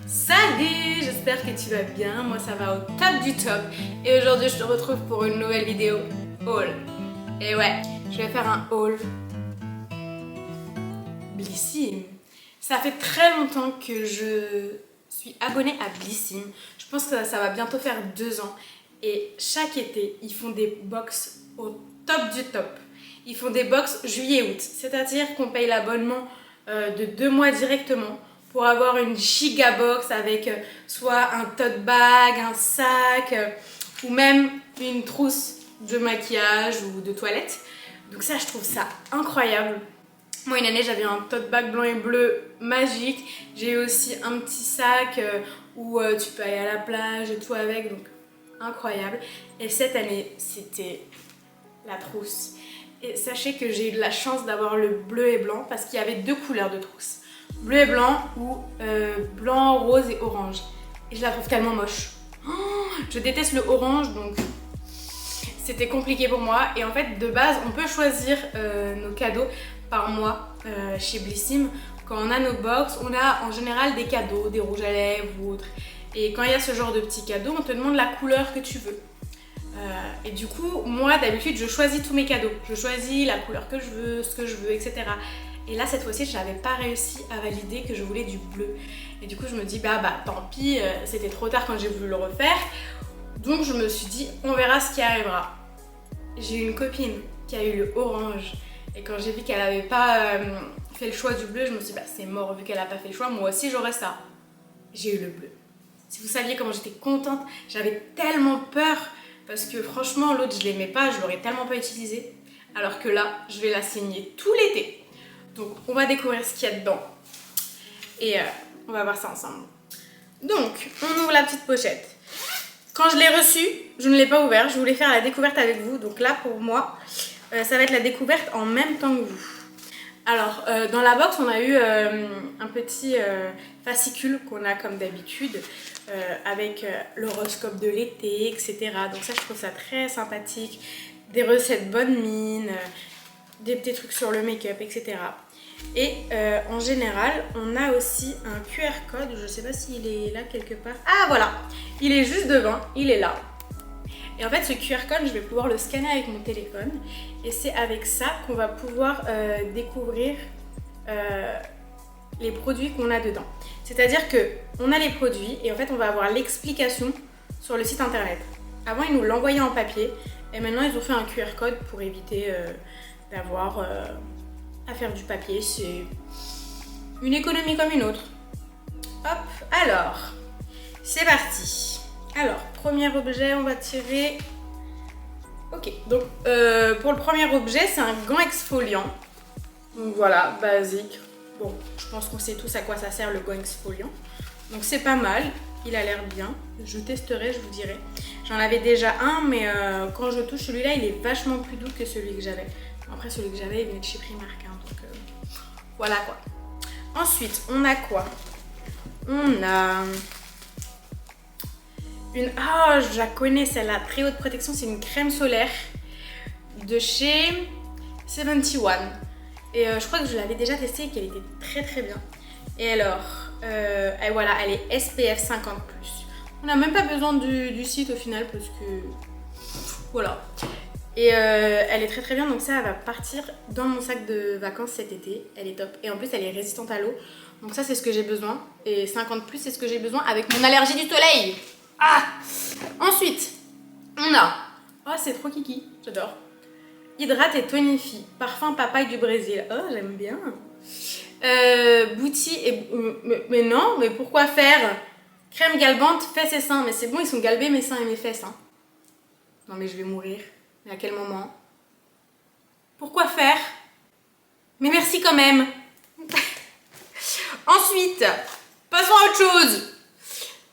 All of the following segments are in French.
Salut, j'espère que tu vas bien, moi ça va au top du top et aujourd'hui je te retrouve pour une nouvelle vidéo haul. Et ouais, je vais faire un haul Blissim. Ça fait très longtemps que je suis abonnée à Blissim, je pense que ça va bientôt faire 2 ans et chaque été ils font des box au top du top. Ils font des box juillet-août, c'est-à-dire qu'on paye l'abonnement de 2 mois directement pour avoir une giga box avec soit un tote bag, un sac ou même une trousse de maquillage ou de toilette. Donc ça, je trouve ça incroyable. Moi, une année, j'avais un tote bag blanc et bleu magique. J'ai eu aussi un petit sac où tu peux aller à la plage et tout avec, donc incroyable. Et cette année, c'était la trousse. Et sachez que j'ai eu de la chance d'avoir le bleu et blanc parce qu'il y avait 2 couleurs de trousse. Bleu et blanc ou blanc, rose et orange. Et je la trouve tellement moche. Oh, je déteste le orange, donc c'était compliqué pour moi. Et en fait, de base, on peut choisir nos cadeaux par mois chez Blissim. Quand on a nos box, on a en général des cadeaux, des rouges à lèvres ou autres. Et quand il y a ce genre de petits cadeaux, on te demande la couleur que tu veux. Et du coup, moi d'habitude, je choisis tous mes cadeaux. Je choisis la couleur que je veux, ce que je veux, etc. Et là, cette fois-ci, je n'avais pas réussi à valider que je voulais du bleu. Et du coup, je me dis, bah tant pis, c'était trop tard quand j'ai voulu le refaire. Donc, je me suis dit, on verra ce qui arrivera. J'ai une copine qui a eu le orange. Et quand j'ai vu qu'elle n'avait pas fait le choix du bleu, je me suis dit, bah c'est mort, vu qu'elle n'a pas fait le choix, moi aussi j'aurais ça. J'ai eu le bleu. Si vous saviez comment j'étais contente, j'avais tellement peur. Parce que franchement, l'autre, je l'aimais pas, je l'aurais tellement pas utilisé. Alors que là, je vais la saigner tout l'été. Donc, on va découvrir ce qu'il y a dedans. Et on va voir ça ensemble. Donc, on ouvre la petite pochette. Quand je l'ai reçu, je ne l'ai pas ouvert. Je voulais faire la découverte avec vous. Donc là, pour moi, ça va être la découverte en même temps que vous. Alors, dans la box, on a eu un petit fascicule qu'on a comme d'habitude avec l'horoscope de l'été, etc. Donc ça, je trouve ça très sympathique. Des recettes bonne mine, des petits trucs sur le make-up, etc. Et en général, on a aussi un QR code. Je ne sais pas s'il est là quelque part. Ah, voilà! Il est juste devant, il est là. Et en fait, ce QR code, je vais pouvoir le scanner avec mon téléphone. Et c'est avec ça qu'on va pouvoir découvrir les produits qu'on a dedans. C'est-à-dire qu'on a les produits et en fait, on va avoir l'explication sur le site internet. Avant, ils nous l'envoyaient en papier. Et maintenant, ils ont fait un QR code pour éviter d'avoir à faire du papier. C'est une économie comme une autre. Hop, alors, c'est parti. Alors, premier objet, on va tirer. Ok, donc pour le premier objet, c'est un gant exfoliant. Donc voilà, basique. Bon, je pense qu'on sait tous à quoi ça sert le gant exfoliant. Donc c'est pas mal, il a l'air bien. Je testerai, je vous dirai. J'en avais déjà un, mais quand je touche celui-là, il est vachement plus doux que celui que j'avais. Après, celui que j'avais, il venait de chez Primark, hein, donc voilà quoi. Ensuite, on a quoi? On a une... Oh, je la connais celle-là, très haute protection, c'est une crème solaire de chez 71. Et je crois que je l'avais déjà testée et qu'elle était très très bien. Et alors, et voilà, elle est SPF 50+. On n'a même pas besoin du site au final parce que... Voilà. Et elle est très très bien, donc ça, elle va partir dans mon sac de vacances cet été. Elle est top. Et en plus, elle est résistante à l'eau. Donc ça, c'est ce que j'ai besoin. Et 50+, c'est ce que j'ai besoin avec mon allergie du soleil. Ah! Ensuite, on a... Oh, c'est trop kiki, j'adore. Hydrate et tonifie. Parfum papaye du Brésil. Oh, j'aime bien. Bouti et... Mais non, mais pourquoi faire? Crème galbante, fesses et seins. Mais c'est bon, ils sont galbés mes seins et mes fesses. Hein. Non mais je vais mourir. Mais à quel moment? Pourquoi faire? Mais merci quand même. Ensuite, passons à autre chose.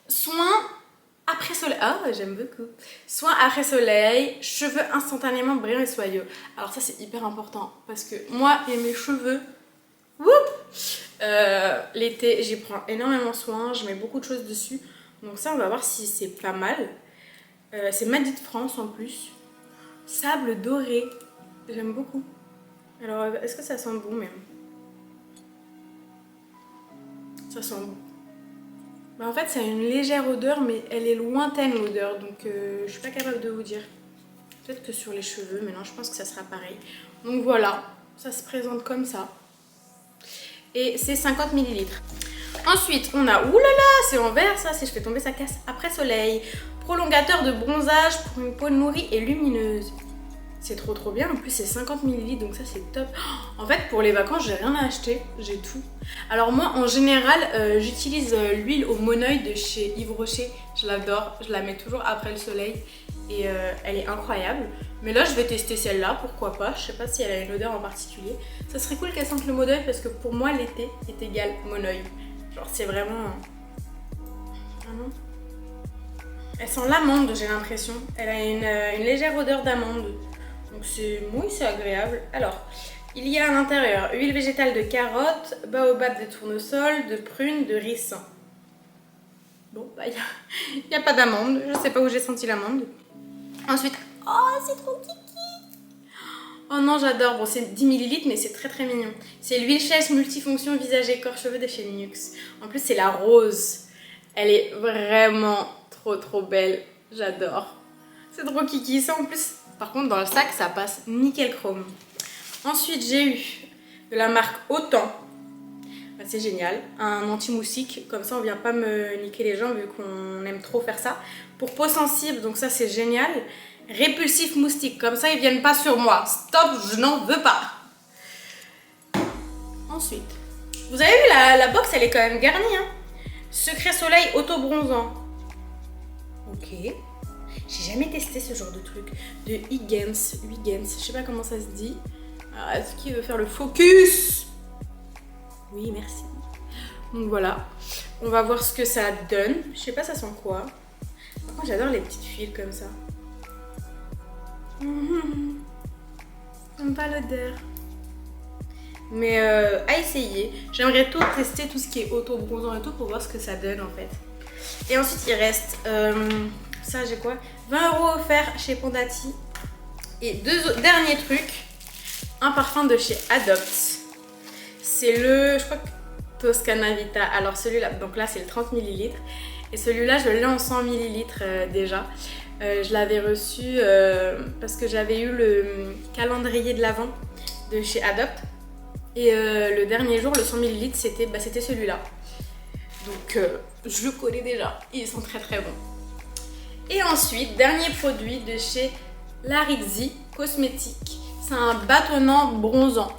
Soins après soleil. Ah, j'aime beaucoup. Soins après soleil, cheveux instantanément brillants et soyeux. Alors ça, c'est hyper important parce que moi et mes cheveux, l'été, j'y prends énormément soin. Je mets beaucoup de choses dessus. Donc ça, on va voir si c'est pas mal. C'est Made in France en plus. Sable doré. J'aime beaucoup. Alors, est-ce que ça sent bon même? Ça sent bon. Bah en fait, ça a une légère odeur, mais elle est lointaine l'odeur, donc je suis pas capable de vous dire. Peut-être que sur les cheveux, mais non, je pense que ça sera pareil. Donc voilà, ça se présente comme ça. Et c'est 50 ml. Ensuite, on a, oulala, c'est en vert ça, si je fais tomber ça casse après soleil. Prolongateur de bronzage pour une peau nourrie et lumineuse. C'est trop bien, en plus c'est 50 ml, donc ça c'est top. En fait, pour les vacances, j'ai rien à acheter, j'ai tout. Alors moi, en général, j'utilise l'huile au monoeil de chez Yves Rocher. Je l'adore, je la mets toujours après le soleil et elle est incroyable. Mais là, je vais tester celle-là, pourquoi pas. Je sais pas si elle a une odeur en particulier. Ça serait cool qu'elle sente le monoeil parce que pour moi, l'été est égal monoeil. Genre c'est vraiment... Ah non. Elle sent l'amande, j'ai l'impression. Elle a une légère odeur d'amande. Donc c'est agréable. Alors, il y a à l'intérieur huile végétale de carotte, baobab de tournesol, de prune, de ricin. Bon, bah il n'y a pas d'amande. Je sais pas où j'ai senti l'amande. Ensuite, oh c'est trop kiki. Oh non, j'adore. Bon, c'est 10 ml, mais c'est très mignon. C'est l'huile chaise multifonction visage et corps cheveux de chez Nux. En plus, c'est la rose. Elle est vraiment trop belle. J'adore. C'est trop kiki. Ça, en plus, par contre, dans le sac, ça passe nickel chrome. Ensuite, j'ai eu de la marque Autant. Bah, c'est génial. Un anti-moustique. Comme ça, on vient pas me niquer les jambes vu qu'on aime trop faire ça. Pour peau sensible, donc ça, c'est génial. Répulsif moustique. Comme ça, ils viennent pas sur moi. Stop, je n'en veux pas. Ensuite, vous avez vu, la box, elle est quand même garnie. Hein. Secret soleil auto-bronzant. Ok. J'ai jamais testé ce genre de truc. De Huygens, je sais pas comment ça se dit. Est-ce qu'il veut faire le focus? Oui, merci. Donc voilà. On va voir ce que ça donne. Je sais pas ça sent quoi. Par contre, j'adore les petites fils comme ça. J'aime pas l'odeur. Mais à essayer. J'aimerais tout tester, tout ce qui est auto-bronzant et tout, pour voir ce que ça donne en fait. Et ensuite, il reste... ça, j'ai quoi? 20 € offerts chez Pondati. Et deux derniers trucs. Un parfum de chez Adopt. C'est le... je crois que Toscana Vita. Alors celui-là, donc là, c'est le 30 ml. Et celui-là, je l'ai en 100 ml déjà. Je l'avais reçu parce que j'avais eu le calendrier de l'Avent de chez Adopt. Et le dernier jour, le 100 ml, c'était celui-là. Donc je le connais déjà. Ils sont très bons. Et ensuite, dernier produit de chez Larizzi Cosmétiques. C'est un bâtonnant bronzant.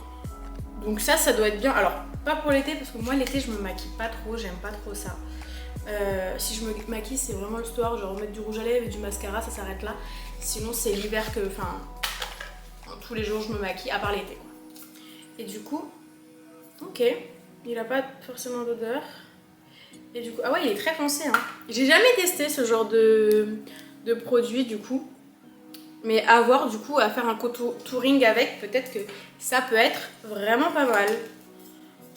Donc ça doit être bien. Alors, pas pour l'été, parce que moi, l'été, je me maquille pas trop. J'aime pas trop ça. Si je me maquille, c'est vraiment le soir. Genre mettre du rouge à lèvres et du mascara, ça s'arrête là. Sinon, c'est l'hiver que... Enfin, tous les jours, je me maquille, à part l'été. Et du coup, ok. Il a pas forcément d'odeur. Et du coup, ah ouais, il est très foncé. Hein. J'ai jamais testé ce genre de produit, du coup. Mais à voir, du coup, à faire un contouring avec, peut-être que ça peut être vraiment pas mal.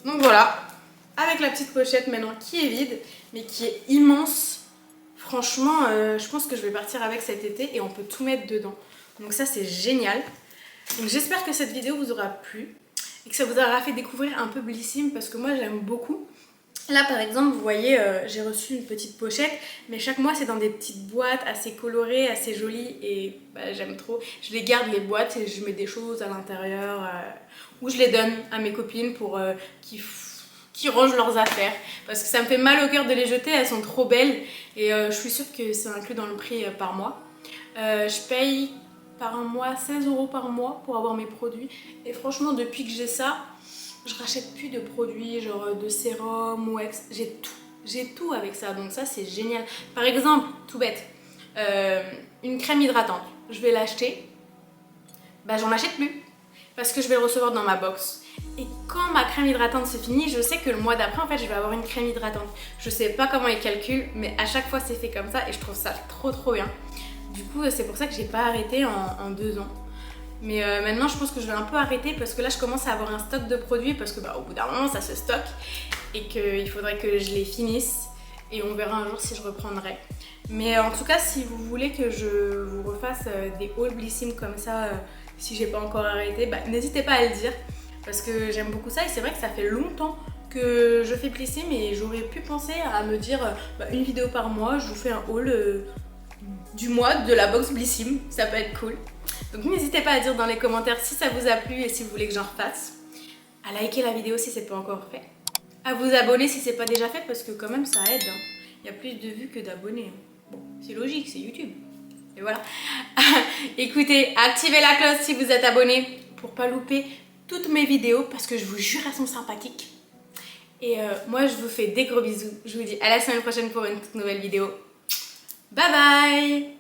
Donc voilà, avec la petite pochette maintenant qui est vide, mais qui est immense. Franchement, je pense que je vais partir avec cet été et on peut tout mettre dedans. Donc ça, c'est génial. Donc j'espère que cette vidéo vous aura plu et que ça vous aura fait découvrir un peu Blissim parce que moi, j'aime beaucoup. Là par exemple vous voyez j'ai reçu une petite pochette mais chaque mois c'est dans des petites boîtes assez colorées, assez jolies et bah, j'aime trop. Je les garde les boîtes et je mets des choses à l'intérieur ou je les donne à mes copines pour qui rangent leurs affaires parce que ça me fait mal au cœur de les jeter, elles sont trop belles et je suis sûre que c'est inclus dans le prix par mois. Je paye par mois 16 € par mois pour avoir mes produits et franchement depuis que j'ai ça je rachète plus de produits genre de sérum ou ex, j'ai tout avec ça donc ça c'est génial. Par exemple, tout bête, une crème hydratante, je vais l'acheter, bah j'en achète plus parce que je vais le recevoir dans ma box. Et quand ma crème hydratante se finit, je sais que le mois d'après en fait je vais avoir une crème hydratante. Je sais pas comment ils calculent mais à chaque fois c'est fait comme ça et je trouve ça trop bien. Du coup c'est pour ça que j'ai pas arrêté en 2 ans. Mais maintenant je pense que je vais un peu arrêter parce que là je commence à avoir un stock de produits parce que bah, au bout d'un moment ça se stocke et qu'il faudrait que je les finisse et on verra un jour si je reprendrai. Mais en tout cas si vous voulez que je vous refasse des hauls Blissim comme ça si j'ai pas encore arrêté, bah, n'hésitez pas à le dire parce que j'aime beaucoup ça et c'est vrai que ça fait longtemps que je fais Blissim et j'aurais pu penser à me dire une vidéo par mois, je vous fais un haul du mois de la box Blissim, ça peut être cool. Donc n'hésitez pas à dire dans les commentaires si ça vous a plu et si vous voulez que j'en refasse, à liker la vidéo si c'est pas encore fait, à vous abonner si c'est pas déjà fait parce que quand même ça aide, hein. Il y a plus de vues que d'abonnés, hein. Bon, c'est logique, c'est YouTube. Et voilà. Écoutez, activez la cloche si vous êtes abonné pour pas louper toutes mes vidéos parce que je vous jure elles sont sympathiques. Et moi je vous fais des gros bisous. Je vous dis à la semaine prochaine pour une toute nouvelle vidéo. Bye bye.